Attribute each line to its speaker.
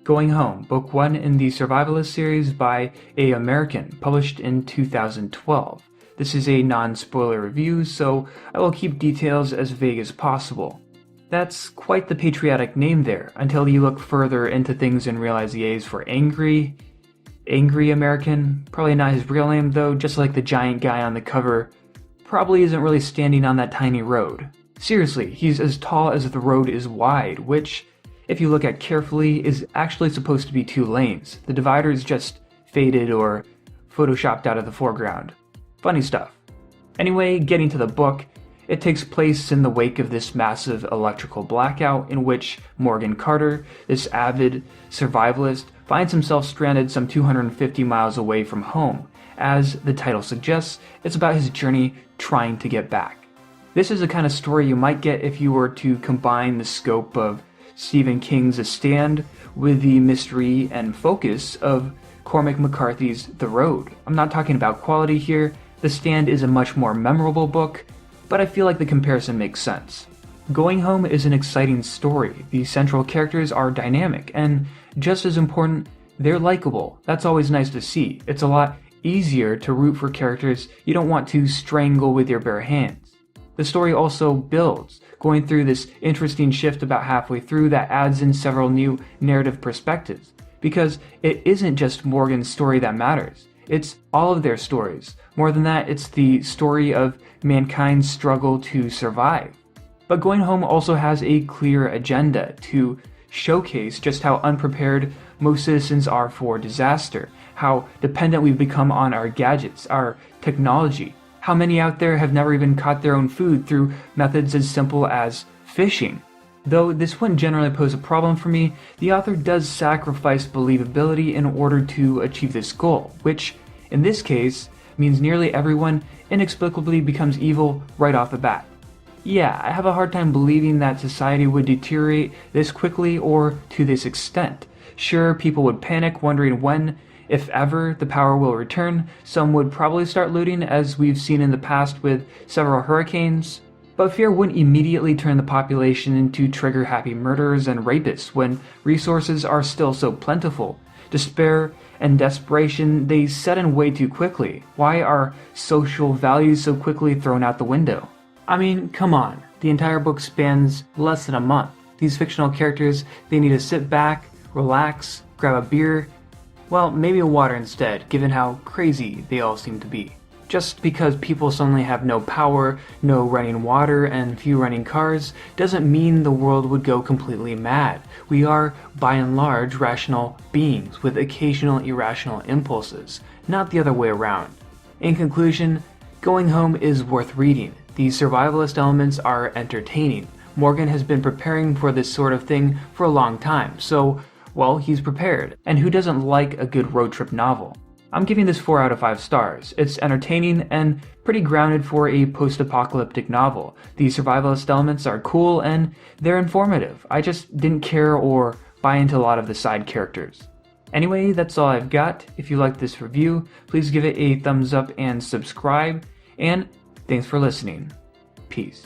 Speaker 1: Going Home, Book 1 in the Survivalist series by A. American, published in 2012. This is a non-spoiler review, so I will keep details as vague as possible. That's quite the patriotic name there, until you look further into things and realize the A is for Angry American. Probably not his real name though, just like the giant guy on the cover probably isn't really standing on that tiny road. Seriously, he's as tall as the road is wide, which, if you look at carefully, is actually supposed to be 2 lanes. The divider is just faded or photoshopped out of the foreground. Funny stuff. Anyway, getting to the book, it takes place in the wake of this massive electrical blackout in which Morgan Carter, this avid survivalist, finds himself stranded some 250 miles away from home. As the title suggests, it's about his journey trying to get back. This is the kind of story you might get if you were to combine the scope of Stephen King's The Stand with the mystery and focus of Cormac McCarthy's The Road. I'm not talking about quality here. The Stand is a much more memorable book, but I feel like the comparison makes sense. Going Home is an exciting story. The central characters are dynamic, and just as important, they're likable. That's always nice to see. It's a lot easier to root for characters you don't want to strangle with your bare hands. The story also builds, going through this interesting shift about halfway through that adds in several new narrative perspectives, because it isn't just Morgan's story that matters. It's all of their stories. More than that, it's the story of mankind's struggle to survive. But Going Home also has a clear agenda to showcase just how unprepared most citizens are for disaster, how dependent we've become on our gadgets, our technology. How many out there have never even caught their own food through methods as simple as fishing? Though this wouldn't generally pose a problem for me, the author does sacrifice believability in order to achieve this goal, which, in this case, means nearly everyone inexplicably becomes evil right off the bat. Yeah, I have a hard time believing that society would deteriorate this quickly or to this extent. Sure, people would panic, wondering when, if ever, the power will return. Some would probably start looting, as we've seen in the past with several hurricanes. But fear wouldn't immediately turn the population into trigger-happy murderers and rapists when resources are still so plentiful. Despair and desperation, they set in way too quickly. Why are social values so quickly thrown out the window? I mean, come on. The entire book spans less than a month. These fictional characters, they need to sit back, relax, grab a beer, well, maybe a water instead, given how crazy they all seem to be. Just because people suddenly have no power, no running water, and few running cars, doesn't mean the world would go completely mad. We are, by and large, rational beings with occasional irrational impulses, not the other way around. In conclusion, Going Home is worth reading. The survivalist elements are entertaining. Morgan has been preparing for this sort of thing for a long time, so well, he's prepared, and who doesn't like a good road trip novel? I'm giving this 4 out of 5 stars. It's entertaining and pretty grounded for a post-apocalyptic novel. The survivalist elements are cool and they're informative. I just didn't care or buy into a lot of the side characters. Anyway, that's all I've got. If you liked this review, please give it a thumbs up and subscribe, and thanks for listening. Peace.